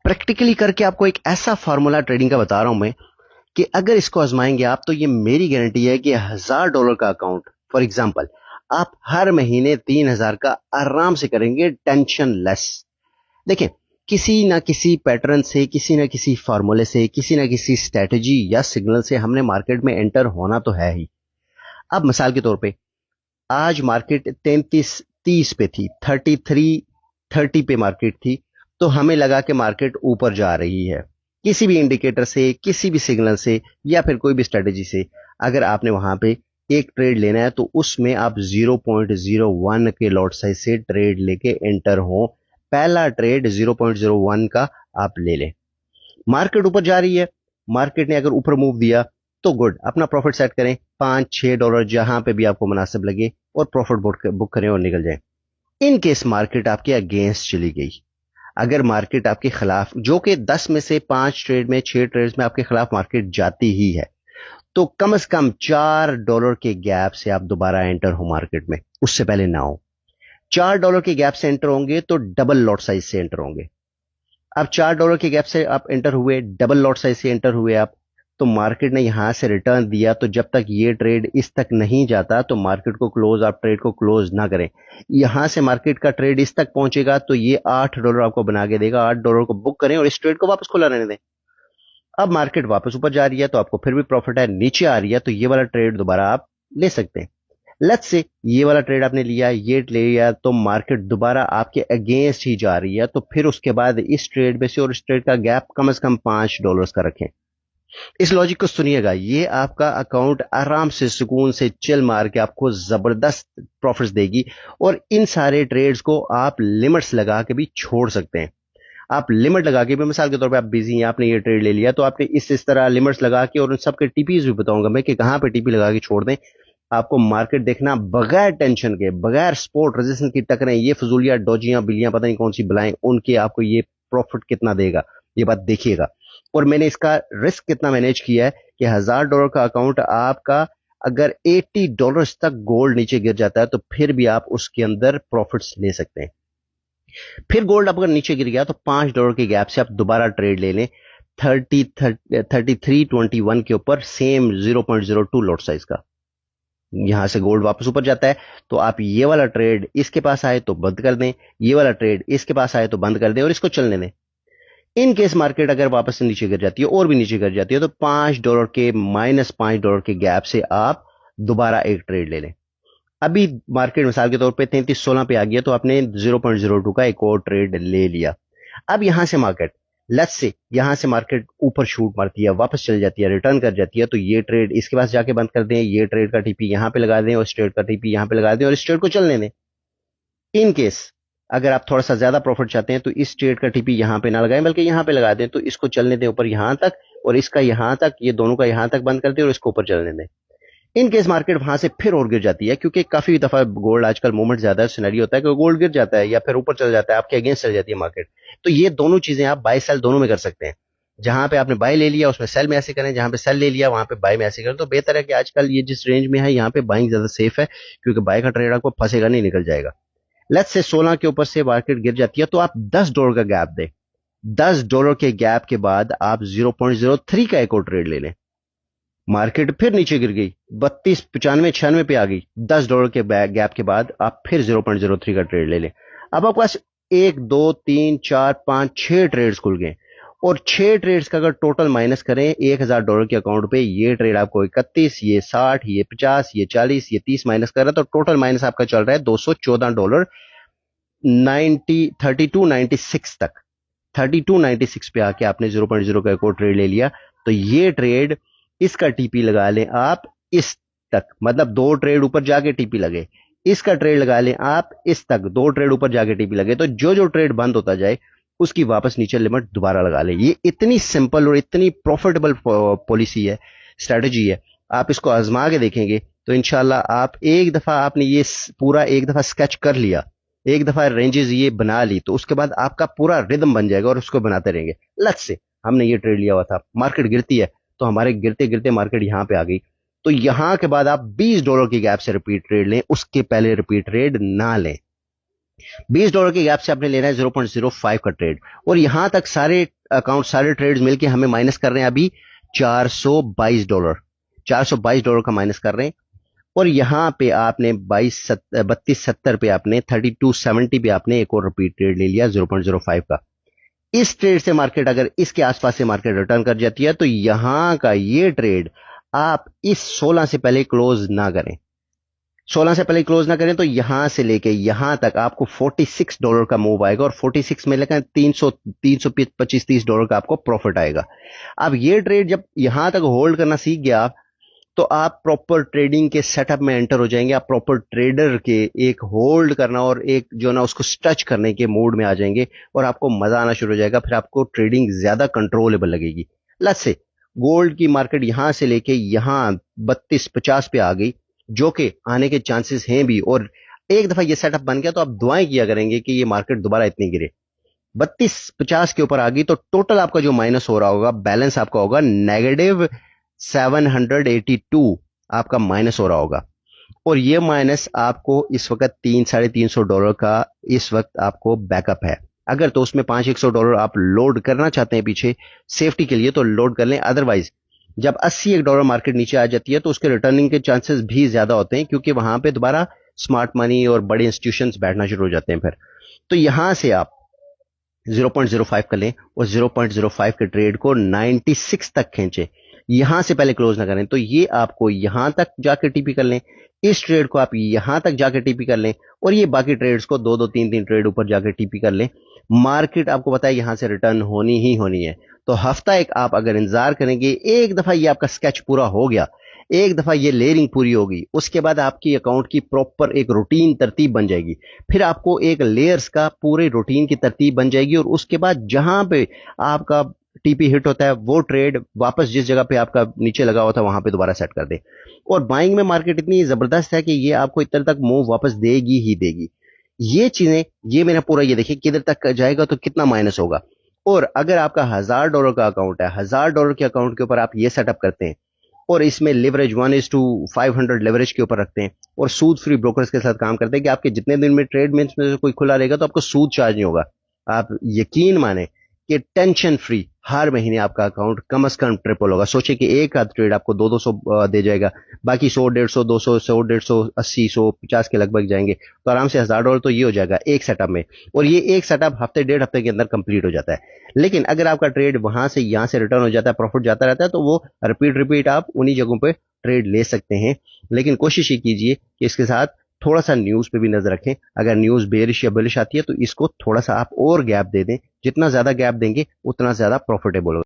Practically करके आपको एक ऐसा फार्मूला ट्रेडिंग का बता रहा हूं मैं कि अगर इसको आजमाएंगे आप तो ये मेरी गारंटी है कि $1000 का अकाउंट फॉर एग्जांपल आप हर महीने 3000 का आराम से करेंगे, टेंशन लेस। देखिए, किसी ना किसी पैटर्न से, किसी ना किसी फार्मूले से, किसी ना किसी स्ट्रेटजी या सिग्नल से हमने मार्केट में एंटर होना तो है ही। अब मिसाल के तौर पे आज मार्केट 33-30 पे थी, 33-30 पे मार्केट थी, तो हमें लगा कि मार्केट ऊपर जा रही है। किसी भी इंडिकेटर से, किसी भी सिग्नल से या फिर कोई भी स्ट्रेटेजी से अगर आपने वहां पे एक ट्रेड लेना है तो उसमें आप 0.01 के लॉट साइज से ट्रेड लेके एंटर हो। पहला ट्रेड 0.01 का आप ले लें। मार्केट ऊपर जा रही है, मार्केट ने अगर ऊपर मूव दिया तो गुड, अपना प्रॉफिट सेट करें, $5-6 जहां पे भी आपको मुनासिब लगे और प्रॉफिट बुक करें और निकल जाएं। इन केस मार्केट आपके अगेंस्ट चली गई, अगर मार्केट आपके खिलाफ, जो कि 10 में से 5 ट्रेड में, 6 ट्रेड्स में आपके खिलाफ मार्केट जाती ही है, तो कम से कम $4 के गैप से आप दोबारा एंटर हो मार्केट में, उससे पहले ना हो। $4 के गैप से एंटर होंगे तो डबल लॉट साइज से एंटर होंगे। अब $4 के गैप से आप एंटर हुए, डबल लॉट साइज से एंटर हुए आप, तो मार्केट ने यहां से रिटर्न दिया, तो जब तक ये ट्रेड इस तक नहीं जाता तो मार्केट को क्लोज, आप ट्रेड को क्लोज ना करें। यहां से मार्केट का ट्रेड इस तक पहुंचेगा तो ये $8 आपको बना के देगा, $8 को बुक करें और इस ट्रेड को वापस खुला रहने दें। अब मार्केट वापस ऊपर जा रही है तो आपको फिर भी प्रॉफिट है, नीचे आ रही है तो ये वाला ट्रेड दोबारा आप ले सकते हैं। लेट्स से ये वाला ट्रेड आपने लिया, ये ले लिया, तो मार्केट दोबारा आपके अगेंस्ट ही जा रही है, तो फिर उसके बाद इस ट्रेड में से और इस ट्रेड का गैप कम से कम $5 का रखें। इस लॉजिक को सुनिएगा, ये आपका अकाउंट आराम से सुकून से चिल मार के आपको जबरदस्त प्रॉफिट्स देगी। और इन सारे ट्रेड्स को आप लिमिट्स लगा के भी छोड़ सकते हैं। आप लिमिट लगा के भी, मिसाल के तौर पे आप बिजी हैं, आपने ये ट्रेड ले लिया, तो आपने इस तरह लिमिट्स लगा के, और उन सबके टीपीज भी बताऊंगा मैं कि कहां पे टीपी लगा के छोड़ दें। आपको मार्केट देखना बगैर टेंशन के, बगैर सपोर्ट रेजिस्टेंस की टकरें, ये फजूलियां, डोजियां, बिल्लियां, पता नहीं कौन सी बुलाएं, उनके आपको ये प्रॉफिट कितना देगा, ये बात देखिएगा। और मैंने इसका रिस्क कितना मैनेज किया है कि $1000 का अकाउंट आपका अगर $80 तक गोल्ड नीचे गिर जाता है तो फिर भी आप उसके अंदर प्रॉफिट्स ले सकते हैं। फिर गोल्ड अगर नीचे गिर गया तो $5 के गैप से आप दोबारा ट्रेड ले लें 3321 के ऊपर, सेम 0.02 लॉट साइज का। यहां से गोल्ड वापस ऊपर जाता है तो आप ये वाला ट्रेड इसके पास आए तो बंद कर दें, ये वाला ट्रेड इसके पास आए तो बंद कर दें और इसको चलने दें। इन केस मार्केट अगर वापस से नीचे गिर जाती है और भी नीचे गिर जाती है तो $5 के, -$5 के गैप से आप दोबारा एक ट्रेड ले लें। अभी मार्केट मिसाल के तौर पे 3316 पे आ गया तो आपने 0.02 का एक और ट्रेड ले लिया। अब यहां से मार्केट, लेट्स से यहां से मार्केट ऊपर शूट मारती है, वापस चल जाती है, रिटर्न कर जाती है, तो ये ट्रेड इसके पास जाके बंद कर दें, ये ट्रेड का टीपी यहां पे लगा दें और इस ट्रेड का टीपी यहां पे लगा दें और इस ट्रेड को चलने दें। इन केस अगर आप थोड़ा सा ज्यादा प्रॉफिट चाहते हैं तो इस ट्रेड का टीपी यहां पे ना लगाएं बल्कि यहां पे लगा दें, तो इसको चलने दें ऊपर यहां तक और इसका यहां तक, ये दोनों का यहां तक बंद कर दें और इसको ऊपर चलने दें। इन केस मार्केट वहां से फिर और गिर जाती है, क्योंकि काफी दफा गोल्ड आजकल मूवमेंट ज्यादा है, सिनेरियो होता है कि गोल्ड गिर जाता है या फिर ऊपर चल जाता है, आपके अगेंस्ट चल जाती है मार्केट, तो ये दोनों चीजें आप बाय सेल दोनों में कर सकते हैं। जहां पे आपने बाय ले लिया उसमें सेल में ऐसे करें, जहां पे सेल ले लिया वहां पे बाय में ऐसे करें। तो बेहतर है कि आजकल ये जिस रेंज में है यहाँ पे बाइंग ज्यादा सेफ है, क्योंकि बाय का ट्रेड आपको फंसेगा नहीं, निकल जाएगा। लेट्स से 16 के ऊपर से मार्केट गिर जाती है तो आप $10 का गैप दें, $10 के गैप के बाद आप 0.03 का एक और ट्रेड ले लें। मार्केट फिर नीचे गिर गई, 32, 95, 96 पे आ गई, $10 के गैप के बाद आप फिर 0.03 का ट्रेड ले लें। अब आपके पास 1, 2, 3, 4, 5, 6 ट्रेड्स खुल गए और 6 ट्रेड्स का अगर टोटल माइनस करें $1000 के अकाउंट पे, ये ट्रेड आपको 31, ये 60, ये 50, ये 40, ये 30 माइनस कर रहा है, तो टोटल माइनस आपका चल रहा है $214, 3296 तक। 3296 पे आके आपने 0.0 का एक और ट्रेड ले लिया, तो ये ट्रेड, इसका टीपी लगा लें आप इस तक, मतलब 2 ट्रेड ऊपर जाके टीपी लगे, इसका ट्रेड लगा लें आप इस तक, 2 ट्रेड ऊपर जाके टीपी लगे, तो जो जो ट्रेड बंद होता जाए उसकी वापस नीचे लिमिट दोबारा लगा लें। ये इतनी सिंपल और इतनी प्रॉफिटेबल पॉलिसी है, स्ट्रेटजी है। आप इसको आजमा के देखेंगे तो इंशाल्लाह आप, एक दफा आपने ये पूरा एक दफा स्केच कर लिया, एक दफा रेंजेस ये बना ली, तो उसके बाद आपका पूरा रिदम बन जाएगा और उसको बनाते रहेंगे। लट से हमने ये ट्रेड लिया हुआ था, मार्केट गिरती है तो हमारे गिरते गिरते मार्केट यहां पे आ गई, तो यहां के बाद आप $20 की गैप से रिपीट ट्रेड लें, उसके पहले रिपीट ट्रेड ना लें। $20 के गैप से आपने लेना है 0.05 का ट्रेड, और यहां तक सारे अकाउंट सारे ट्रेड्स मिलके हमें माइनस कर रहे हैं अभी $422, $422 का माइनस कर रहे हैं। और यहां पे आपने 3270 पे आपने 3270 पे आपने एक और रिपीट ट्रेड ले लिया 0.05 का। इस ट्रेड से मार्केट अगर इसके आसपास से मार्केट रिटर्न कर जाती है तो यहां का ये ट्रेड आप इस 16 से पहले क्लोज ना करें। 16 से पहले क्लोज ना करें तो यहां से लेके यहां तक आपको $46 का मूव आएगा, और 46 में लेकर 325 $30 का आपको प्रॉफिट आएगा। अब ये ट्रेड जब यहां तक होल्ड करना सीख गया तो आप प्रॉपर ट्रेडिंग के सेटअप में एंटर हो जाएंगे। आप प्रॉपर ट्रेडर के एक होल्ड करना और एक जो ना उसको स्टच करने के मूड में आ जाएंगे, और आपको मजा आना शुरू हो जाएगा। फिर आपको ट्रेडिंग ज्यादा कंट्रोलेबल लगेगी। लेट्स से गोल्ड की मार्केट यहां से लेके यहां 3250 पे आ गई, जो कि आने के चांसेस हैं भी, और एक दफा ये सेटअप बन गया तो आप दुआएं किया करेंगे कि ये मार्केट दोबारा इतनी गिरे। 3250 के ऊपर आ गई तो टोटल आपका जो माइनस हो रहा होगा, बैलेंस आपका होगा -782 आपका माइनस हो रहा होगा। और ये माइनस आपको इस वक्त $300-350 का इस वक्त आपको बैकअप है। अगर तो उसमें $500-100 आप लोड करना चाहते हैं पीछे सेफ्टी के लिए तो लोड कर लें, अदरवाइज जब $80 मार्केट नीचे आ जाती है तो उसके रिटर्निंग के चांसेस भी ज्यादा होते हैं, क्योंकि वहां पे दोबारा स्मार्ट मनी और बड़े इंस्टीट्यूशंस बैठना शुरू हो जाते हैं फिर। तो यहां से आप 0.05 कर लें और 0.05 के ट्रेड को 96 तक खींचे, यहां से पहले क्लोज ना करें। तो ये आपको यहां तक जाके टीपी कर लें, इस ट्रेड को आप यहां तक जाके टीपी कर लें, और ये बाकी ट्रेड्स को 2-2 3-3 ट्रेड ऊपर जाके टीपी कर लें। मार्केट आपको पता है यहां से रिटर्न होनी ही होनी है। तो हफ्ता एक आप अगर इंतजार करेंगे, एक दफा ये आपका स्केच पूरा हो गया, एक दफा ये लेयरिंग पूरी होगी, उसके बाद आपकी अकाउंट की प्रॉपर एक रूटीन तरतीब बन जाएगी। फिर आपको एक लेयर्स का पूरे रूटीन की तरतीब बन जाएगी, और उसके बाद जहां पे आपका टीपी हिट होता है वो ट्रेड वापस जिस जगह पे आपका नीचे लगा हुआ था वहां पे दोबारा सेट कर दे। और बाइंग में मार्केट इतनी जबरदस्त है कि ये आपको इतने तक मूव वापस देगी ही देगी। ये चीजें, ये मेरा पूरा ये देखिए किधर तक जाएगा तो कितना माइनस होगा। और अगर आपका $1000 का अकाउंट है, $1000 के अकाउंट के ऊपर आप ये सेटअप करते हैं, और इसमें लिवरेज 1:500 लिवरेज के ऊपर रखते हैं, और सूद फ्री ब्रोकर्स के साथ काम करते हैं कि आपके जितने दिन में ट्रेड में से कोई खुला रहेगा तो आपको सूद चार्ज नहीं होगा। आप यकीन माने कि टेंशन फ्री हर महीने आपका अकाउंट कम से कम ट्रिपल होगा। सोचे कि एक आध ट्रेड आपको 200 दे जाएगा, बाकी 100, 150, 200, 100, 150, 80, 150 के लगभग जाएंगे, तो आराम से $1000 तो ये हो जाएगा एक सेटअप में। और ये एक सेटअप हफ्ते डेढ़ हफ्ते के अंदर कंप्लीट हो जाता है। लेकिन अगर आपका ट्रेड वहां से यहां से रिटर्न हो जाता है, प्रॉफिट जाता रहता है, तो वो रिपीट रिपीट आप उन्हीं जगहों पे ट्रेड ले सकते हैं। लेकिन कोशिश ये कीजिए कि इसके साथ थोड़ा सा न्यूज पे भी नजर रखें। अगर न्यूज बेरिश या बुलिश आती है तो इसको थोड़ा सा आप और गैप दे दें। जितना ज्यादा गैप देंगे उतना ज्यादा प्रॉफिटेबल होगा।